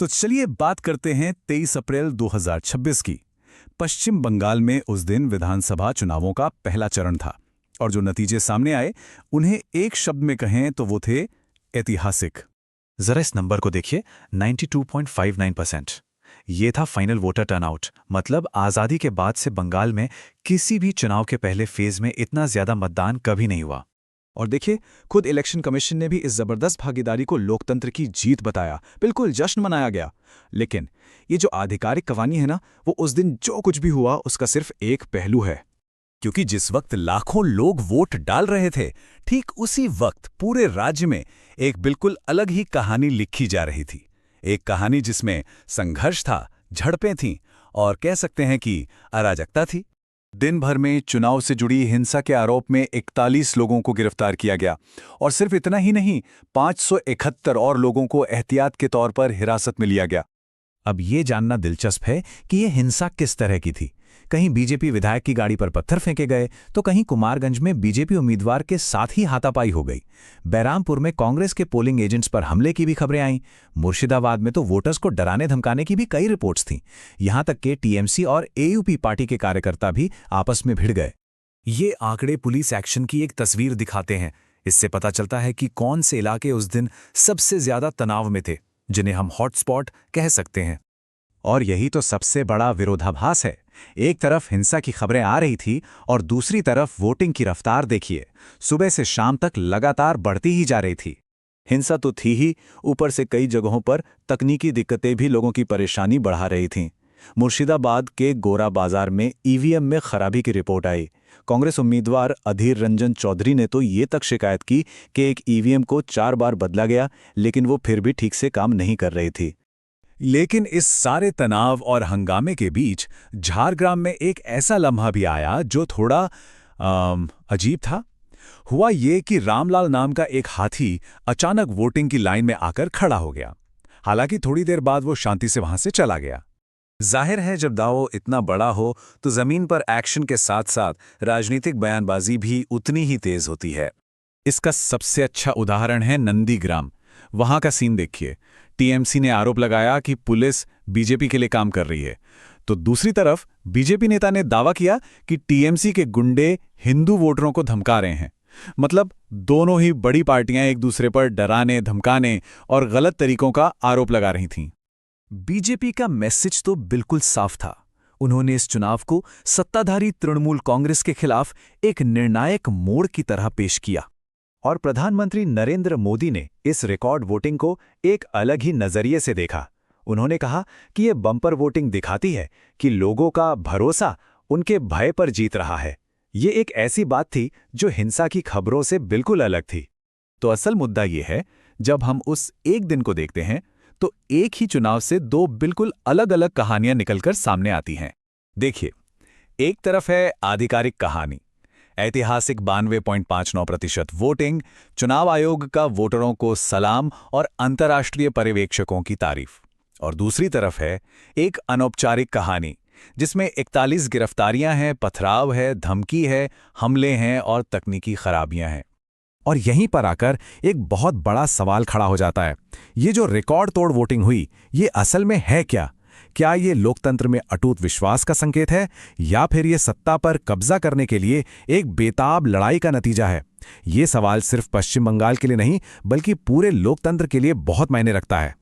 तो चलिए बात करते हैं 23 अप्रैल 2026 की। पश्चिम बंगाल में उस दिन विधानसभा चुनावों का पहला चरण था और जो नतीजे सामने आए उन्हें एक शब्द में कहें तो वो थे ऐतिहासिक। जरा इस नंबर को देखिए, 92.59%। ये था फाइनल वोटर टर्नआउट। मतलब आज़ादी के बाद से बंगाल में किसी भी चुनाव के पहले फेज में इतना ज्यादा मतदान कभी नहीं हुआ। और देखिए, खुद इलेक्शन कमीशन ने भी इस जबरदस्त भागीदारी को लोकतंत्र की जीत बताया। बिल्कुल जश्न मनाया गया। लेकिन ये जो आधिकारिक कहानी है ना, वो उस दिन जो कुछ भी हुआ उसका सिर्फ एक पहलू है। क्योंकि जिस वक्त लाखों लोग वोट डाल रहे थे, ठीक उसी वक्त पूरे राज्य में एक बिल्कुल अलग ही कहानी लिखी जा रही थी। एक कहानी जिसमें संघर्ष था, झड़पें थीं और कह सकते हैं कि अराजकता थी। दिन भर में चुनाव से जुड़ी हिंसा के आरोप में 41 लोगों को गिरफ्तार किया गया और सिर्फ इतना ही नहीं, 571 और लोगों को एहतियात के तौर पर हिरासत में लिया गया। अब ये जानना दिलचस्प है कि ये हिंसा किस तरह की थी। कहीं बीजेपी विधायक की गाड़ी पर पत्थर फेंके गए, तो कहीं कुमारगंज में बीजेपी उम्मीदवार के साथ ही हाथापाई हो गई। बैरामपुर में कांग्रेस के पोलिंग एजेंट्स पर हमले की भी खबरें आईं। मुर्शिदाबाद में तो वोटर्स को डराने धमकाने की भी कई रिपोर्ट्स थीं। यहां तक कि टीएमसी और एयूपी पार्टी के कार्यकर्ता भी आपस में भिड़ गए। ये आंकड़े पुलिस एक्शन की एक तस्वीर दिखाते हैं। इससे पता चलता है कि कौन से इलाके उस दिन सबसे ज्यादा तनाव में थे, जिन्हें हम हॉटस्पॉट कह सकते हैं। और यही तो सबसे बड़ा विरोधाभास है। एक तरफ हिंसा की खबरें आ रही थी और दूसरी तरफ वोटिंग की रफ्तार देखिए, सुबह से शाम तक लगातार बढ़ती ही जा रही थी। हिंसा तो थी ही, ऊपर से कई जगहों पर तकनीकी दिक्कतें भी लोगों की परेशानी बढ़ा रही थीं। मुर्शिदाबाद के गोरा बाजार में ईवीएम में खराबी की रिपोर्ट आई। कांग्रेस उम्मीदवार अधीर रंजन चौधरी ने तो ये तक शिकायत की कि एक ईवीएम को 4 बार बदला गया, लेकिन वो फिर भी ठीक से काम नहीं कर रही थी। लेकिन इस सारे तनाव और हंगामे के बीच झारग्राम में एक ऐसा लम्हा भी आया जो थोड़ा अजीब था। हुआ ये कि रामलाल नाम का एक हाथी अचानक वोटिंग की लाइन में आकर खड़ा हो गया। हालांकि थोड़ी देर बाद वो शांति से वहां से चला गया। जाहिर है, जब दाव इतना बड़ा हो तो जमीन पर एक्शन के साथ साथ राजनीतिक बयानबाजी भी उतनी ही तेज होती है। इसका सबसे अच्छा उदाहरण है नंदीग्राम। वहां का सीन देखिए। टीएमसी ने आरोप लगाया कि पुलिस बीजेपी के लिए काम कर रही है, तो दूसरी तरफ बीजेपी नेता ने दावा किया कि टीएमसी के गुंडे हिंदू वोटरों को धमका रहे हैं। मतलब दोनों ही बड़ी पार्टियां एक दूसरे पर डराने, धमकाने और गलत तरीकों का आरोप लगा रही थीं। बीजेपी का मैसेज तो बिल्कुल साफ था। उन्होंने इस चुनाव को सत्ताधारी तृणमूल कांग्रेस के खिलाफ एक निर्णायक मोड़ की तरह पेश किया। और प्रधानमंत्री नरेंद्र मोदी ने इस रिकॉर्ड वोटिंग को एक अलग ही नजरिए से देखा। उन्होंने कहा कि ये बम्पर वोटिंग दिखाती है कि लोगों का भरोसा उनके भय पर जीत रहा है। ये एक ऐसी बात थी जो हिंसा की खबरों से बिल्कुल अलग थी। तो असल मुद्दा ये है, जब हम उस एक दिन को देखते हैं तो एक ही चुनाव से दो बिल्कुल अलग अलग कहानियां निकलकर सामने आती हैं। देखिए, एक तरफ है आधिकारिक कहानी, ऐतिहासिक 92.59% वोटिंग, चुनाव आयोग का वोटरों को सलाम और अंतर्राष्ट्रीय पर्यवेक्षकों की तारीफ। और दूसरी तरफ है एक अनौपचारिक कहानी, जिसमें 41 गिरफ्तारियां हैं, पथराव है, धमकी है, हमले हैं और तकनीकी खराबियां हैं। और यहीं पर आकर एक बहुत बड़ा सवाल खड़ा हो जाता है। ये जो रिकॉर्ड तोड़ वोटिंग हुई, ये असल में है क्या? क्या ये लोकतंत्र में अटूट विश्वास का संकेत है, या फिर ये सत्ता पर कब्जा करने के लिए एक बेताब लड़ाई का नतीजा है? ये सवाल सिर्फ पश्चिम बंगाल के लिए नहीं, बल्कि पूरे लोकतंत्र के लिए बहुत मायने रखता है।